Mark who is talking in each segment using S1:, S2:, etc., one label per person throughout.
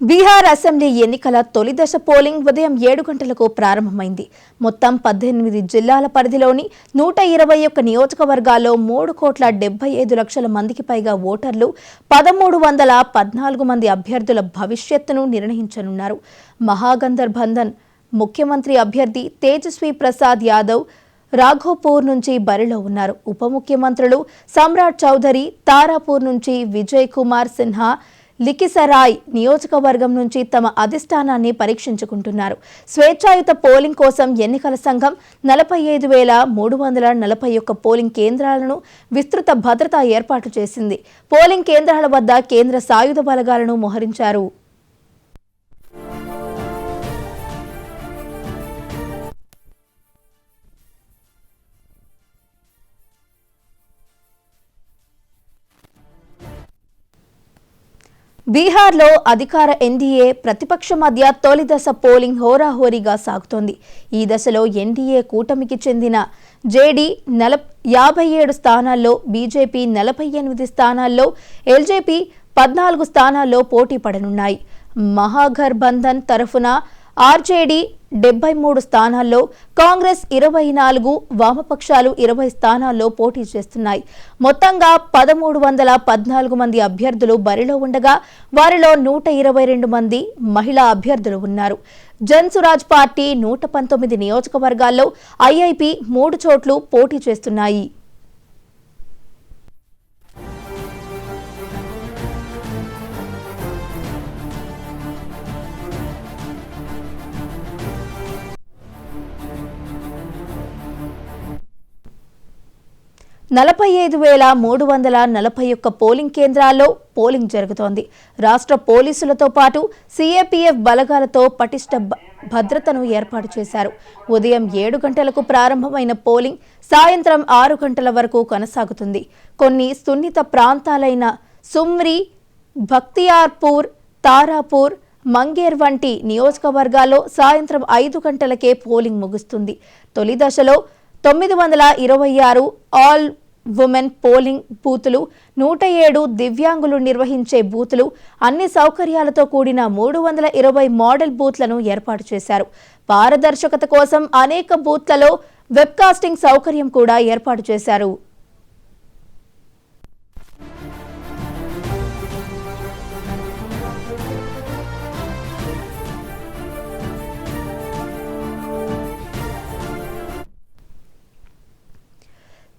S1: Bihar assembly ఎన్నికల తొలి దశ పోలింగ్ ఉదయం 7 గంటలకు ప్రారంభమైంది. మొత్తం 18 జిల్లాల పరిధిలోని 121 నియోజకవర్గాల్లో 3,75,00,000 మందికి పైగా ఓటర్లు 1,314 మంది అభ్యర్థుల భవిష్యత్తును నిర్ణయించనున్నారు. మహాగఠబంధన్ ముఖ్యమంత్రి అభ్యర్థి తేజస్వి ప్రసాద్ యాదవ్ రాఘోపూర్ నుంచి బరిలో ఉన్నారు. ఉప ముఖ్యమంత్రులు సమ్రాట్ చౌధరి తారాపూర్ నుంచి, విజయ్ కుమార్ సిన్హా లికిసరాయ్ నియోజకవర్గం నుంచి తమ అధిష్టానాన్ని పరీక్షించుకుంటున్నారు. స్వేచ్ఛాయుత పోలింగ్ కోసం ఎన్నికల సంఘం 45,341 పోలింగ్ కేంద్రాలను విస్తృత భద్రతా ఏర్పాటు చేసింది. పోలింగ్ కేంద్రాల వద్ద కేంద్ర సాయుధ బలగాలను మోహరించారు. బీహార్లో అధికార ఎన్డీఏ ప్రతిపక్ష మధ్య తొలి దశ పోలింగ్ హోరాహోరీగా సాగుతోంది. ఈ దశలో ఎన్డీఏ కూటమికి చెందిన జేడీ 57 స్థానాల్లో, బీజేపీ 48 స్థానాల్లో, ఎల్జేపీ 14 స్థానాల్లో పోటీ పడనున్నాయి. మహాగఠబంధన్ తరఫున ఆర్జేడీ 73 స్థానాల్లో, కాంగ్రెస్ 24, వామపక్షాలు 20 స్థానాల్లో పోటీ చేస్తున్నాయి. మొత్తంగా 1,314 మంది అభ్యర్థులు బరిలో ఉండగా వారిలో 122 మంది మహిళా అభ్యర్థులు ఉన్నారు. జన్ సురాజ్ పార్టీ 119 నియోజకవర్గాల్లో, ఐఐపీ 3 చోట్లు పోటీ చేస్తున్నాయి. (45,341) పోలింగ్ కేంద్రాల్లో పోలింగ్ జరుగుతోంది. రాష్ట్ర పోలీసులతో పాటు సిఏపీఎఫ్ బలగాలతో పటిష్ట భద్రతను ఏర్పాటు చేశారు. ఉదయం 7 గంటలకు ప్రారంభమైన పోలింగ్ సాయంత్రం 6 గంటల వరకు కొనసాగుతుంది. కొన్ని సున్నిత ప్రాంతాలైన సుమ్రి, బఖ్తియార్పూర్, తారాపూర్, మంగేర్ వంటి నియోజకవర్గాల్లో సాయంత్రం 5 గంటలకే పోలింగ్ ముగుస్తుంది. తొలి దశలో 926 ఆల్ ఉమెన్ పోలింగ్ బూతులు, 107 దివ్యాంగులు నిర్వహించే బూతులు, అన్ని సౌకర్యాలతో కూడిన 320 మోడల్ బూత్లను ఏర్పాటు చేశారు. పారదర్శకత కోసం అనేక బూత్లలో వెబ్కాస్టింగ్ సౌకర్యం కూడా ఏర్పాటు చేశారు.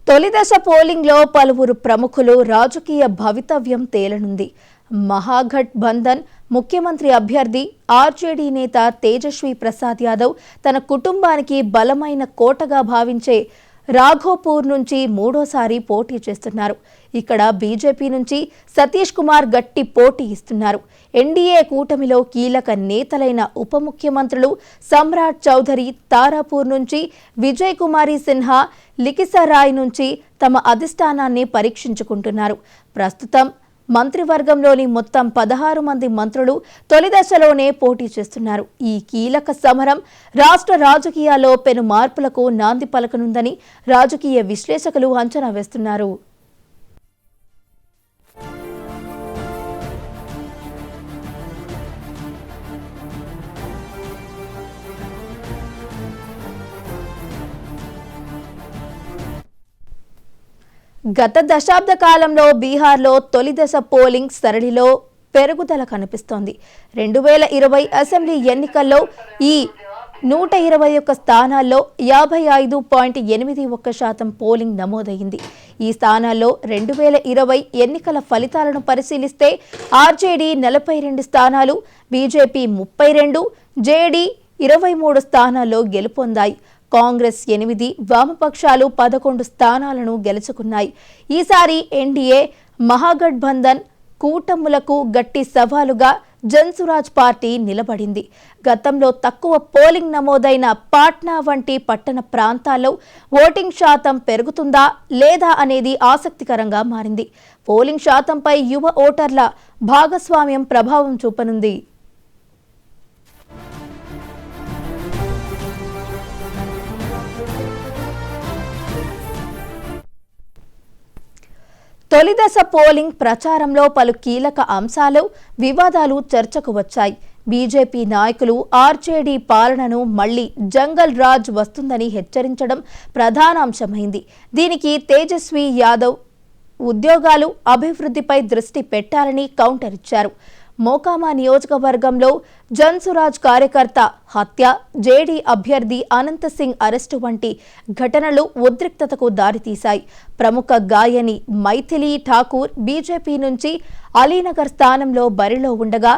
S1: తొలి దశ పోలింగ్లో పలువురు ప్రముఖులు రాజకీయ భవితవ్యం తేలనుంది. మహాగఠబంధన్ ముఖ్యమంత్రి అభ్యర్థి ఆర్జేడీ నేత తేజస్వి ప్రసాద్ యాదవ్ తన కుటుంబానికి బలమైన కోటగా భావించే రాఘోపూర్ నుంచి మూడోసారి పోటీ చేస్తున్నారు. ఇక్కడ బీజేపీ నుంచి సతీష్ కుమార్ గట్టి పోటీ ఇస్తున్నారు. ఎన్డీఏ కూటమిలో కీలక నేతలైన ఉప ముఖ్యమంత్రులు సమ్రాట్ చౌధరి తారాపూర్ నుంచి, విజయ్ కుమారి సిన్హా లికిసరాయ్ నుంచి తమ అధిష్టానాన్ని పరీక్షించుకుంటున్నారు. ప్రస్తుతం మంత్రివర్గంలోని మొత్తం 16 మంది మంత్రులు తొలి దశలోనే పోటీ చేస్తున్నారు. ఈ కీలక సమరం రాష్ట్ర రాజకీయాల్లో పెను మార్పులకు నాంది పలకనుందని రాజకీయ విశ్లేషకులు అంచనా వేస్తున్నారు. గత దశాబ్ద కాలంలో బీహార్లో తొలి దశ పోలింగ్ సరళిలో పెరుగుదల కనిపిస్తోంది. 2020 అసెంబ్లీ ఎన్నికల్లో ఈ 121 స్థానాల్లో 55.81% పోలింగ్ నమోదైంది. ఈ స్థానాల్లో 2020 ఎన్నికల ఫలితాలను పరిశీలిస్తే ఆర్జేడీ 42 స్థానాలు, బీజేపీ 32, జేడీ 23 స్థానాల్లో గెలుపొందాయి. కాంగ్రెస్ 8, వామపక్షాలు 11 స్థానాలను గెలుచుకున్నాయి. ఈసారి ఎన్డీఏ మహాగఠబంధన్ కూటములకు గట్టి సవాలుగా జన్ సురాజ్ పార్టీ నిలబడింది. గతంలో తక్కువ పోలింగ్ నమోదైన పాట్నా వంటి పట్టణ ప్రాంతాల్లో ఓటింగ్ శాతం పెరుగుతుందా లేదా అనేది ఆసక్తికరంగా మారింది. పోలింగ్ శాతంపై యువ ఓటర్ల భాగస్వామ్యం ప్రభావం చూపనుంది. తొలిదశ పోలింగ్ ప్రచారంలో పలు కీలక అంశాలు, వివాదాలు చర్చకు వచ్చాయి. బీజేపీ నాయకులు ఆర్జేడీ పాలనను మళ్లీ జంగల్ రాజ్ వస్తుందని హెచ్చరించడం ప్రధానాంశమైంది. దీనికి తేజస్వి యాదవ్ ఉద్యోగాలు, అభివృద్ధిపై దృష్టి పెట్టాలని కౌంటర్ ఇచ్చారు. మోకామా నియోజకవర్గంలో జన్సురాజ్ కార్యకర్త హత్య, జేడీ అభ్యర్థి అనంత సింగ్ అరెస్టు వంటి ఘటనలు ఉద్రిక్తతకు దారితీశాయి. ప్రముఖ గాయని మైథిలీ ఠాకూర్ బీజేపీ నుంచి అలీనగర్ స్థానంలో బరిలో ఉండగా,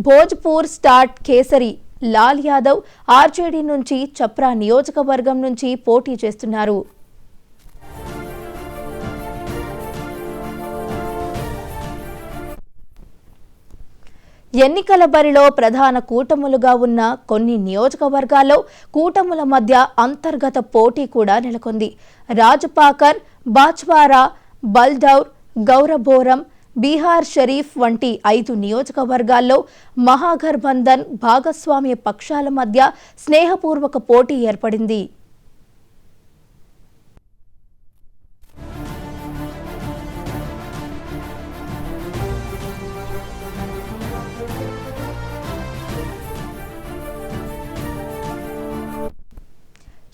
S1: భోజ్పూర్ స్టార్ట్ కేసరి లాల్ యాదవ్ ఆర్జేడీ నుంచి చప్రా నియోజకవర్గం నుంచి పోటీ చేస్తున్నారు. ఎన్నికల బరిలో ప్రధాన కూటములుగా ఉన్న కొన్ని నియోజకవర్గాల్లో కూటముల మధ్య అంతర్గత పోటీ కూడా నెలకొంది. రాజ్పాకర్, బాచ్వారా, బల్డౌర్, గౌరబోరం, బీహార్ షరీఫ్ వంటి 5 నియోజకవర్గాల్లో మహాగఠబంధన్ భాగస్వామ్య పక్షాల మధ్య స్నేహపూర్వక పోటీ ఏర్పడింది.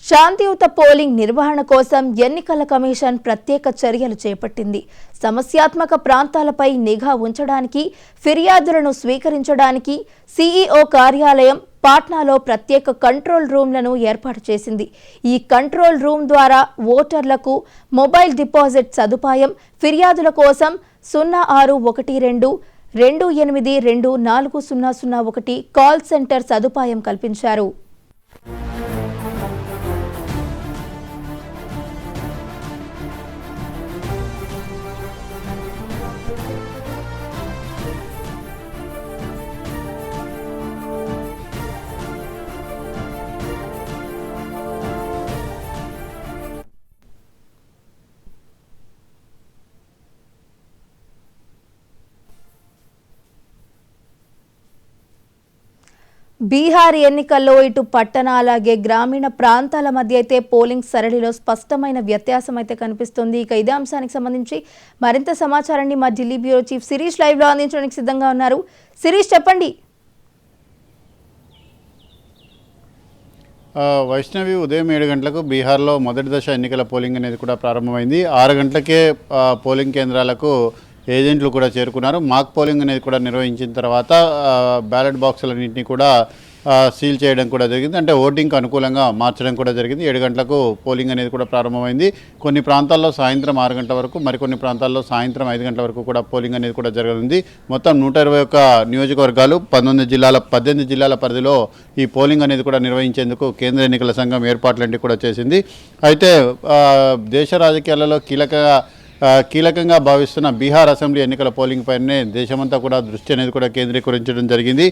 S1: శాంతియుత పోలింగ్ నిర్వహణ కోసం ఎన్నికల కమిషన్ ప్రత్యేక చర్యలు చేపట్టింది. సమస్యాత్మక ప్రాంతాలపై నిఘా ఉంచడానికి, ఫిర్యాదులను స్వీకరించడానికి సీఈఓ కార్యాలయం పాట్నాలో ప్రత్యేక కంట్రోల్ రూమ్లను ఏర్పాటు చేసింది. ఈ కంట్రోల్ రూమ్ ద్వారా ఓటర్లకు మొబైల్ డిపాజిట్ సదుపాయం, ఫిర్యాదుల కోసం 0612282401 కాల్ సెంటర్ సదుపాయం కల్పించారు. బీహార్ ఎన్నికల్లో ఇటు పట్టణ అలాగే గ్రామీణ ప్రాంతాల మధ్య అయితే పోలింగ్ సరళిలో స్పష్టమైన వ్యత్యాసం అయితే కనిపిస్తుంది. ఇక ఇదే అంశానికి సంబంధించి మరింత సమాచారాన్ని మా Delhi bureau chief Shirish live లో అందించడానికి సిద్ధంగా ఉన్నారు. శిరీష్, చెప్పండి.
S2: వైష్ణవి, ఉదయం 7 గంటలకు బీహార్లో మొదటి దశ ఎన్నికల పోలింగ్ అనేది కూడా ప్రారంభమైంది. 6 గంటలకే పోలింగ్ కేంద్రాలకు ఏజెంట్లు కూడా చేరుకున్నారు. మాక్ పోలింగ్ అనేది కూడా నిర్వహించిన తర్వాత బ్యాలెట్ బాక్సులన్నింటినీ కూడా సీల్ చేయడం కూడా జరిగింది. అంటే ఓటింగ్కి అనుకూలంగా మార్చడం కూడా జరిగింది. 7 గంటలకు పోలింగ్ అనేది కూడా ప్రారంభమైంది. కొన్ని ప్రాంతాల్లో సాయంత్రం 6 గంటల వరకు, మరికొన్ని ప్రాంతాల్లో సాయంత్రం 5 గంటల వరకు కూడా పోలింగ్ అనేది కూడా జరగనుంది. మొత్తం 121 నియోజకవర్గాలు, 18 జిల్లాల పరిధిలో ఈ పోలింగ్ అనేది కూడా నిర్వహించేందుకు కేంద్ర ఎన్నికల సంఘం ఏర్పాట్లన్నీ కూడా చేసింది. అయితే దేశ రాజకీయాలలో కీలకంగా భావిస్తున్న బీహార్ అసెంబ్లీ ఎన్నికల పోలింగ్ పైనే దేశమంతా కూడా దృష్టి అనేది కూడా కేంద్రీకరించడం జరిగింది.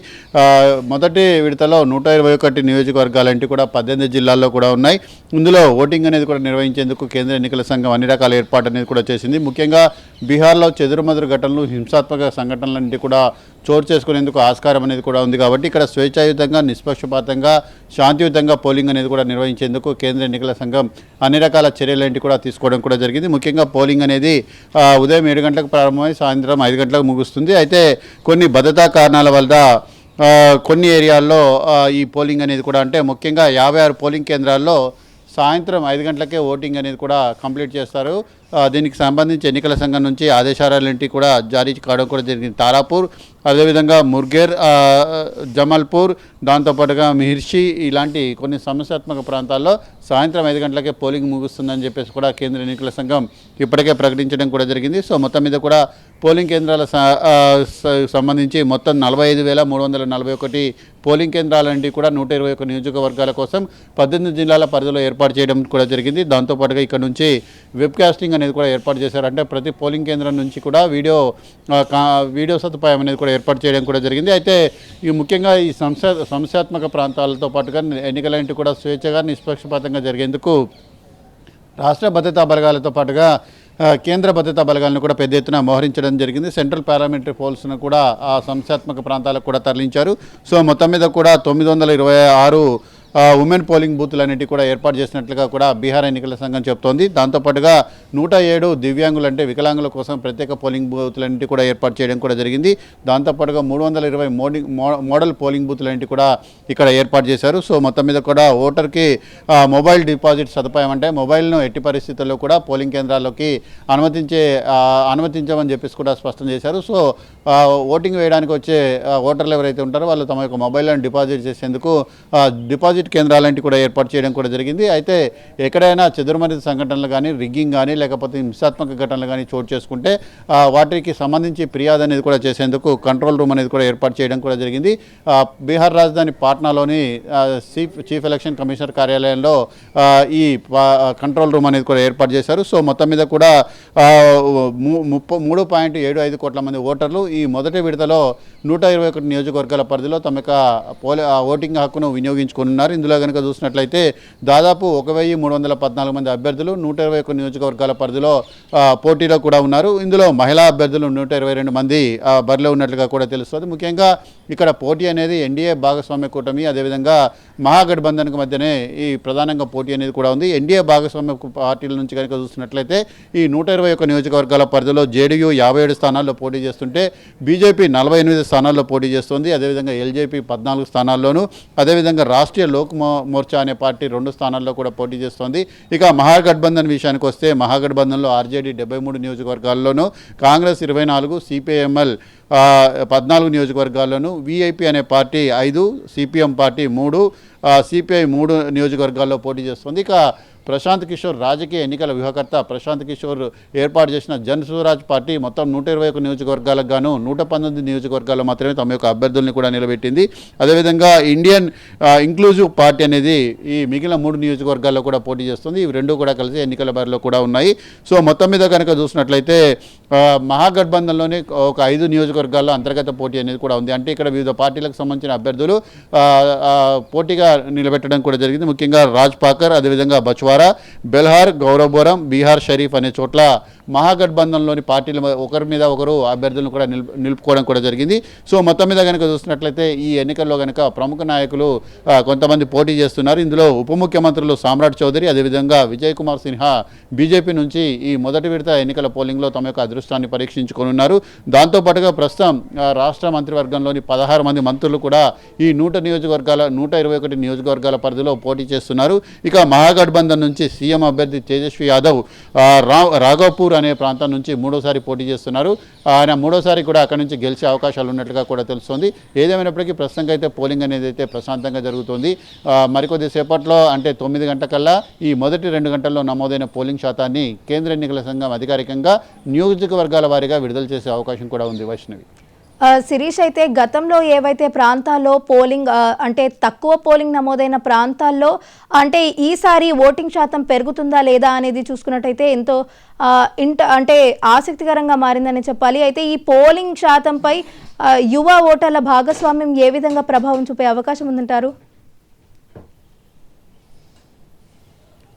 S2: మొదటి విడతలో 121 నియోజకవర్గాలంటే కూడా 18 జిల్లాల్లో కూడా ఉన్నాయి. ఇందులో ఓటింగ్ అనేది కూడా నిర్వహించేందుకు కేంద్ర ఎన్నికల సంఘం అన్ని రకాల ఏర్పాటు అనేది కూడా చేసింది. ముఖ్యంగా బీహార్లో చెదురుమదురు ఘటనలు, హింసాత్మక సంఘటనలన్నింటి కూడా చోటు చేసుకునేందుకు ఆస్కారం అనేది కూడా ఉంది. కాబట్టి ఇక్కడ స్వేచ్ఛాయుతంగా, నిష్పక్షపాతంగా, శాంతియుతంగా పోలింగ్ అనేది కూడా నిర్వహించేందుకు కేంద్ర ఎన్నికల సంఘం అన్ని రకాల చర్యలేంటి కూడా తీసుకోవడం కూడా జరిగింది. ముఖ్యంగా పోలింగ్ అనేది ఉదయం 7 గంటలకు ప్రారంభమై సాయంత్రం 5 గంటలకు ముగుస్తుంది. అయితే కొన్ని భద్రతా కారణాల వల్ల కొన్ని ఏరియాల్లో ఈ పోలింగ్ అనేది కూడా, అంటే ముఖ్యంగా 56 పోలింగ్ కేంద్రాల్లో సాయంత్రం 5 గంటలకే ఓటింగ్ అనేది కూడా కంప్లీట్ చేస్తారు. దీనికి సంబంధించి ఎన్నికల సంఘం నుంచి ఆదేశాలన్నింటి కూడా జారీ కావడం కూడా జరిగింది. తారాపూర్, అదేవిధంగా ముర్గేర్, జమల్పూర్, దాంతోపాటుగా మిహిర్షి ఇలాంటి కొన్ని సమస్యాత్మక ప్రాంతాల్లో సాయంత్రం 5 గంటలకే పోలింగ్ ముగుస్తుందని చెప్పేసి కూడా కేంద్ర ఎన్నికల సంఘం ఇప్పటికే ప్రకటించడం కూడా జరిగింది. సో మొత్తం మీద కూడా పోలింగ్ కేంద్రాల సంబంధించి మొత్తం 45,341 పోలింగ్ కేంద్రాలంటే కూడా 121 నియోజకవర్గాల కోసం 18 జిల్లాల పరిధిలో ఏర్పాటు చేయడం కూడా జరిగింది. దాంతోపాటుగా ఇక్కడ నుంచి వెబ్కాస్టింగ్ అనేది కూడా ఏర్పాటు చేశారు. అంటే ప్రతి పోలింగ్ కేంద్రం నుంచి కూడా వీడియో సదుపాయం అనేది కూడా ఏర్పాటు చేయడం కూడా జరిగింది. అయితే ఈ ముఖ్యంగా ఈ సమస్యాత్మక ప్రాంతాలతో పాటుగా ఎన్నికలంటే కూడా స్వేచ్ఛగా, నిష్పక్షపాతంగా జరిగేందుకు రాష్ట్ర భద్రతా బలగాలతో పాటుగా కేంద్ర భద్రతా బలగాలను కూడా పెద్ద ఎత్తున మోహరించడం జరిగింది. సెంట్రల్ పారామిలిటరీ ఫోర్స్ను కూడా ఆ సమస్యాత్మక ప్రాంతాలకు కూడా తరలించారు. సో మొత్తం మీద కూడా 926 ఉమెన్ పోలింగ్ బూతులన్నిటి కూడా ఏర్పాటు చేసినట్లుగా కూడా బీహార్ ఎన్నికల సంఘం చెబుతోంది. దాంతోపాటుగా 107 దివ్యాంగులు అంటే వికలాంగుల కోసం ప్రత్యేక పోలింగ్ బూతులన్నిటి కూడా ఏర్పాటు చేయడం కూడా జరిగింది. దాంతోపాటుగా 320 మోడల్ పోలింగ్ బూతులన్నిటి కూడా ఇక్కడ ఏర్పాటు చేశారు. సో మొత్తం మీద కూడా ఓటర్కి మొబైల్ డిపాజిట్ సదుపాయం అంటే మొబైల్ను ఎట్టి పరిస్థితుల్లో కూడా పోలింగ్ కేంద్రాల్లోకి అనుమతించమని చెప్పేసి కూడా స్పష్టం చేశారు. సో ఓటింగ్ వేయడానికి వచ్చే ఓటర్లు ఎవరైతే ఉంటారో వాళ్ళు తమ యొక్క మొబైల్లను డిపాజిట్ చేసేందుకు డిపాజిట్ కేంద్రాలంటివి కూడా ఏర్పాటు చేయడం కూడా జరిగింది. అయితే ఎక్కడైనా చెదురుమరి సంఘటనలు కానీ రిగ్గింగ్ కానీ లేకపోతే హింసాత్మక ఘటనలు కానీ చోటు చేసుకుంటే వాటికి సంబంధించి ఫిర్యాదు అనేది కూడా చేసేందుకు కంట్రోల్ రూమ్ అనేది కూడా ఏర్పాటు చేయడం కూడా జరిగింది. బీహార్ రాజధాని పాట్నాలోని చీఫ్ ఎలక్షన్ కమిషనర్ కార్యాలయంలో ఈ కంట్రోల్ రూమ్ అనేది కూడా ఏర్పాటు చేశారు. సో మొత్తం మీద కూడా 3.75 కోట్ల మంది ఓటర్లు ఈ మొదటి విడతలో 121 నియోజకవర్గాల పరిధిలో తమ యొక్క ఓటింగ్ హక్కును వినియోగించుకున్నారు. ఇందులో కనుక చూసినట్లయితే దాదాపు 1314 మంది అభ్యర్థులు 121 నియోజకవర్గాల పరిధిలో పోటీలో కూడా ఉన్నారు. ఇందులో మహిళా అభ్యర్థులు 122 మంది బరిలో ఉన్నట్లుగా కూడా తెలుస్తుంది. ముఖ్యంగా ఇక్కడ పోటీ అనేది ఎన్డీఏ భాగస్వామ్య కూటమి అదేవిధంగా మహాగఠబంధన్కు మధ్యనే ఈ ప్రధానంగా పోటీ అనేది కూడా ఉంది. ఎన్డీఏ భాగస్వామ్య పార్టీల నుంచి కనుక చూసినట్లయితే ఈ 121 నియోజకవర్గాల పరిధిలో జేడీయూ 57 స్థానాల్లో పోటీ చేస్తుంటే బీజేపీ 48 స్థానాల్లో పోటీ చేస్తుంది. అదేవిధంగా ఎల్జేపీ 14 స్థానాల్లోనూ అదేవిధంగా రాష్ట్రీయ లోక్ మోర్చా అనే పార్టీ 2 స్థానాల్లో కూడా పోటీ చేస్తోంది. ఇక మహాగఠబంధన్ విషయానికి వస్తే మహాగఠబంధన్లో ఆర్జేడీ 73 నియోజకవర్గాల్లోనూ కాంగ్రెస్ 24, సిపిఎంఎల్ 14 నియోజకవర్గాల్లోనూ వీఐపీ అనే పార్టీ 5, సిపిఎం పార్టీ 3, సిపిఐ 3 నియోజకవర్గాల్లో పోటీ చేస్తుంది. ఇక ప్రశాంత్ కిషోర్ రాజకీయ ఎన్నికల వ్యూహకర్త ప్రశాంత్ కిషోర్ ఏర్పాటు చేసిన జన్ స్వరాజ్ పార్టీ మొత్తం 121 నియోజకవర్గాలకు గాను 119 నియోజకవర్గాల్లో మాత్రమే తమ యొక్క అభ్యర్థుల్ని కూడా నిలబెట్టింది. అదేవిధంగా ఇండియన్ ఇంక్లూజివ్ పార్టీ అనేది ఈ మిగిలిన 3 నియోజకవర్గాల్లో కూడా పోటీ చేస్తుంది. ఇవి రెండు కూడా కలిసి ఎన్నికల బరిలో కూడా ఉన్నాయి. సో మొత్తం మీద కనుక చూసినట్లయితే మహాగఠబంధన్లోని ఒక 5 నియోజకవర్గాల్లో అంతర్గత పోటీ అనేది కూడా ఉంది. అంటే ఇక్కడ వివిధ పార్టీలకు సంబంధించిన అభ్యర్థులు పోటీగా నిలబెట్టడం కూడా జరిగింది. ముఖ్యంగా రాజ్ పాకర్ అదేవిధంగా బచ్వారా, బెల్హార్, గౌరవబోరం, బీహార్ షరీఫ్ అనే చోట్ల మహాగఠబంధన్లోని పార్టీల ఒకరి మీద ఒకరు అభ్యర్థులను కూడా నిలుపుకోవడం కూడా జరిగింది. సో మొత్తం మీద కనుక చూసినట్లయితే ఈ ఎన్నికల్లో కనుక ప్రముఖ నాయకులు కొంతమంది పోటీ చేస్తున్నారు. ఇందులో ఉప ముఖ్యమంత్రులు సామ్రాట్ చౌదరి అదేవిధంగా విజయ్ కుమార్ సిన్హా బీజేపీ నుంచి ఈ మొదటి విడత ఎన్నికల పోలింగ్లో తమ యొక్క అదృష్టాన్ని పరీక్షించుకోనున్నారు. దాంతోపాటుగా ప్రస్తుతం రాష్ట్ర మంత్రివర్గంలోని 16 మంది మంత్రులు కూడా ఈ 121 నియోజకవర్గాల పరిధిలో పోటీ చేస్తున్నారు. ఇక మహాగఠబంధన్ నుంచి సీఎం అభ్యర్థి తేజస్వి యాదవ్ రాఘోపూర్ అనే ప్రాంతం నుంచి 3వ సారి పోటీ చేస్తున్నారు. ఆయన 3వ సారి కూడా అక్కడి నుంచి గెలిచే అవకాశాలు ఉన్నట్లుగా కూడా తెలుస్తోంది. ఏదేమైనప్పటికీ ప్రస్తుతంగా అయితే పోలింగ్ అనేది అయితే ప్రశాంతంగా జరుగుతుంది. మరికొద్ది సేపట్లో అంటే 9 గంటలకల్లా ఈ మొదటి 2 గంటల్లో నమోదైన పోలింగ్ శాతాన్ని కేంద్ర ఎన్నికల సంఘం అధికారికంగా నియోజకవర్గాల వారీగా విడుదల చేసే అవకాశం కూడా ఉంది. వైష్ణవి,
S1: శిరీష్, అయితే గతంలో ఏవైతే ప్రాంతాల్లో పోలింగ్ అంటే తక్కువ పోలింగ్ నమోదైన ప్రాంతాల్లో అంటే ఈసారి ఓటింగ్ శాతం పెరుగుతుందా లేదా అనేది చూసుకున్నట్టయితే ఎంతో అంటే ఆసక్తికరంగా మారిందని చెప్పాలి. అయితే ఈ పోలింగ్ శాతంపై యువ ఓటర్ల భాగస్వామ్యం ఏ విధంగా ప్రభావం చూపే అవకాశం ఉందంటారు?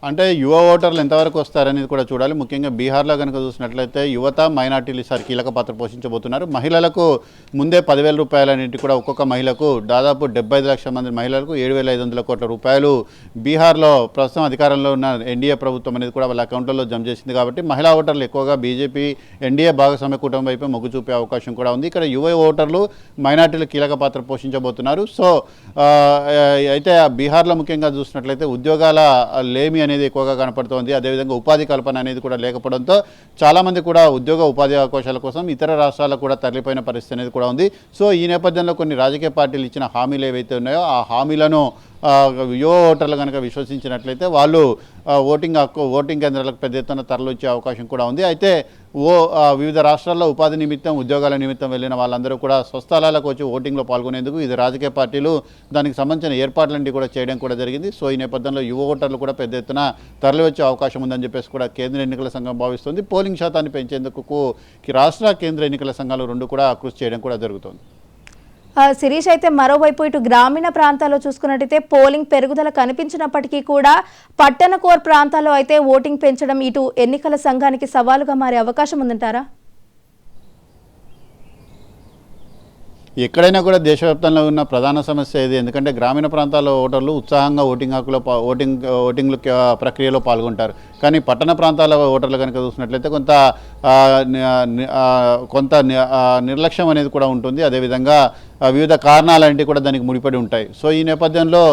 S2: అంటే యువ ఓటర్లు ఎంతవరకు వస్తారనేది కూడా చూడాలి. ముఖ్యంగా బీహార్లో కనుక చూసినట్లయితే యువత మైనార్టీలు ఈసారి కీలక పాత్ర పోషించబోతున్నారు. మహిళలకు ముందే 10,000 రూపాయలన్నింటి కూడా ఒక్కొక్క మహిళకు దాదాపు 75 లక్షల మంది మహిళలకు 7,500 కోట్ల రూపాయలు బీహార్లో ప్రస్తుతం అధికారంలో ఉన్న ఎన్డీఏ ప్రభుత్వం అనేది కూడా వాళ్ళ అకౌంట్లలో జమ చేసింది. కాబట్టి మహిళా ఓటర్లు ఎక్కువగా బీజేపీ ఎన్డీఏ భాగస్వామ్య కూటమి వైపు మొగ్గు చూపే అవకాశం కూడా ఉంది. ఇక్కడ యువ ఓటర్లు మైనార్టీలు కీలక పాత్ర పోషించబోతున్నారు. సో అయితే బీహార్లో ముఖ్యంగా చూసినట్లయితే ఉద్యోగాల లేమి అనేది ఎక్కువగా కనపడుతోంది. అదేవిధంగా ఉపాధి కల్పన అనేది కూడా లేకపోవడంతో చాలామంది కూడా ఉపాధి అవకాశాల కోసం ఇతర రాష్ట్రాలకు కూడా తరలిపోయిన పరిస్థితి అనేది కూడా ఉంది. సో ఈ నేపథ్యంలో కొన్ని రాజకీయ పార్టీలు ఇచ్చిన హామీలు ఏవైతే ఉన్నాయో ఆ హామీలను యువ ఓటర్లు కనుక విశ్వసించినట్లయితే వాళ్ళు ఓటింగ్ కేంద్రాలకు పెద్ద ఎత్తున తరలించే అవకాశం కూడా ఉంది. అయితే వివిధ రాష్ట్రాల్లో ఉపాధి నిమిత్తం ఉద్యోగాల నిమిత్తం వెళ్ళిన వాళ్ళందరూ కూడా స్వస్థలాలకు వచ్చి ఓటింగ్లో పాల్గొనేందుకు ఇది రాజకీయ పార్టీలు దానికి సంబంధించిన ఏర్పాట్లన్నీ కూడా చేయడం కూడా జరిగింది. సో ఈ నేపథ్యంలో యువ ఓటర్లు కూడా పెద్ద ఎత్తున తరలివచ్చే అవకాశం ఉందని చెప్పేసి కూడా కేంద్ర ఎన్నికల సంఘం భావిస్తుంది. పోలింగ్ శాతాన్ని పెంచేందుకు రాష్ట్ర కేంద్ర ఎన్నికల సంఘాలు రెండు కూడా కృషి చేయడం కూడా జరుగుతుంది.
S1: శిరీష్, అయితే మరోవైపు ఇటు గ్రామీణ ప్రాంతాల్లో చూసుకున్నట్టయితే పోలింగ్ పెరుగుదల కనిపించినప్పటికీ కూడా పట్టణ కోర్ ప్రాంతాల్లో అయితే ఓటింగ్ పెంచడం ఇటు ఎన్నికల సంఘానికి సవాలుగా మారే అవకాశం ఉందంటారా?
S2: ఎక్కడైనా కూడా దేశవ్యాప్తంలో ఉన్న ప్రధాన సమస్య ఇది. ఎందుకంటే గ్రామీణ ప్రాంతాల్లో ఓటర్లు ఉత్సాహంగా ఓటింగ్ ప్రక్రియలో పాల్గొంటారు. కానీ పట్టణ ప్రాంతాల ఓటర్లు కనుక చూసినట్లయితే కొంత నిర్లక్ష్యం అనేది కూడా ఉంటుంది. అదేవిధంగా వివిధ కారణాలంటివి కూడా దానికి ముడిపడి ఉంటాయి. సో ఈ నేపథ్యంలో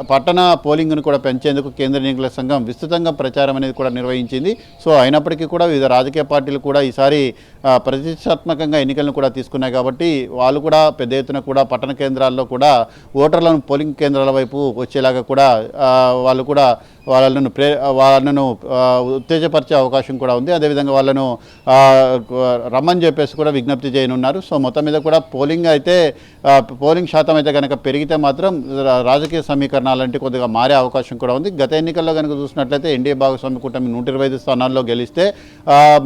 S2: పట్టణ పోలింగ్ను కూడా పెంచేందుకు కేంద్ర ఎన్నికల సంఘం విస్తృతంగా ప్రచారం అనేది కూడా నిర్వహించింది. సో అయినప్పటికీ కూడా వివిధ రాజకీయ పార్టీలు కూడా ఈసారి ప్రతిష్టాత్మకంగా ఎన్నికలను కూడా తీసుకున్నాయి. కాబట్టి వాళ్ళు కూడా పెద్ద ఎత్తున కూడా పట్టణ కేంద్రాల్లో కూడా ఓటర్లను పోలింగ్ కేంద్రాల వైపు వచ్చేలాగా కూడా వాళ్ళు కూడా వాళ్ళను ఉత్తేజపరిచే అవకాశం కూడా ఉంది. అదేవిధంగా వాళ్ళను రమ్మని చెప్పేసి కూడా విజ్ఞప్తి చేయనున్నారు. సో మొత్తం మీద కూడా పోలింగ్ శాతం అయితే కనుక పెరిగితే మాత్రం రాజకీయ సమీకరణాలంటే కొద్దిగా మారే అవకాశం కూడా ఉంది. గత ఎన్నికల్లో కనుక చూసినట్లయితే ఎన్డీఏ భాగస్వామ్య కూటమి 125 స్థానాల్లో గెలిస్తే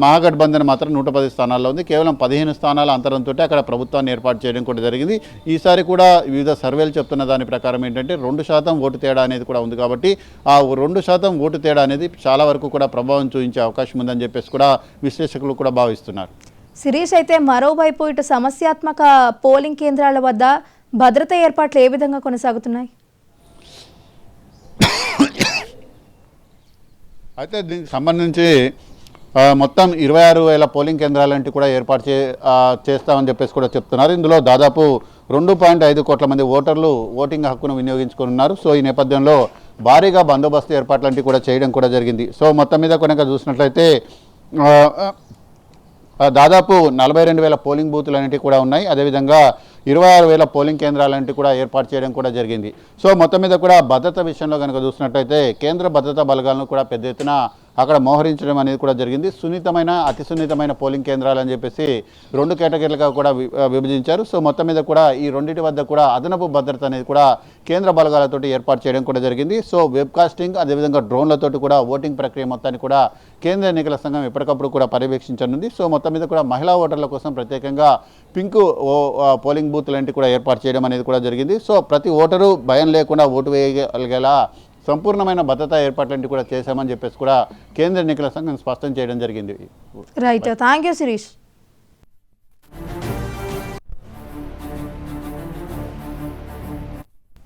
S2: మహాగఠబంధన్ మాత్రం 110 స్థానాల్లో ఉంది. కేవలం 15 స్థానాల అంతరంతో అక్కడ ప్రభుత్వాన్ని ఏర్పాటు చేయడం కూడా జరిగింది. ఈసారి కూడా వివిధ సర్వేలు చెప్తున్న దాని ప్రకారం ఏంటంటే 2% ఓటు తేడా అనేది కూడా ఉంది. కాబట్టి ఆ 2% ఓటు తేడా అనేది చాలా వరకు కూడా ప్రభావం చూపించే అవకాశం ఉందని చెప్పేసి కూడా విశ్లేషకులు కూడా భావిస్తున్నారు.
S1: శిరీష్, అయితే మరోవైపు ఇటు సమస్యాత్మక పోలింగ్ కేంద్రాల వద్ద భద్రత ఏర్పాట్లు ఏ విధంగా కొనసాగుతున్నాయి?
S2: అయితే దీనికి సంబంధించి మొత్తం 26,000 పోలింగ్ కేంద్రాలంటి కూడా ఏర్పాటు చేస్తామని చెప్పేసి కూడా చెప్తున్నారు. ఇందులో దాదాపు 2.5 కోట్ల మంది ఓటర్లు ఓటింగ్ హక్కును వినియోగించుకున్నారు. సో ఈ నేపథ్యంలో భారీగా బందోబస్తు ఏర్పాట్లంటివి కూడా చేయడం కూడా జరిగింది. సో మొత్తం మీద కనుక చూసినట్లయితే దాదాపు 42,000 పోలింగ్ బూతులు అనేవి కూడా ఉన్నాయి. అదేవిధంగా 26,000 పోలింగ్ కేంద్రాలంటివి కూడా ఏర్పాటు చేయడం కూడా జరిగింది. సో మొత్తం మీద కూడా భద్రత విషయంలో కనుక చూసినట్లయితే కేంద్ర భద్రతా బలగాలను కూడా పెద్ద ఎత్తున అక్కడ మోహరించడం అనేది కూడా జరిగింది. అతి సున్నితమైన పోలింగ్ కేంద్రాలు అని చెప్పేసి 2 కేటగిరీలుగా కూడా విభజించారు. సో మొత్తం మీద కూడా ఈ రెండింటి వద్ద కూడా అదనపు భద్రత అనేది కూడా కేంద్ర బలగాలతోటి ఏర్పాటు చేయడం కూడా జరిగింది. సో వెబ్కాస్టింగ్ అదేవిధంగా డ్రోన్లతోటి కూడా ఓటింగ్ ప్రక్రియ మొత్తాన్ని కూడా కేంద్ర ఎన్నికల సంఘం ఎప్పటికప్పుడు కూడా పర్యవేక్షించనుంది. సో మొత్తం మీద కూడా మహిళా ఓటర్ల కోసం ప్రత్యేకంగా పింక్ పోలింగ్ బూత్లు కూడా ఏర్పాటు చేయడం అనేది కూడా జరిగింది. సో ప్రతి ఓటరు భయం లేకుండా ఓటు వేయగలిగేలా సంపూర్ణమైన భద్రతా ఏర్పాట్లంటి కూడా చేశామని చెప్పేసి కూడా కేంద్ర ఎన్నికల సంఘం స్పష్టం చేయడం జరిగింది.
S1: Right, thank you Sirish.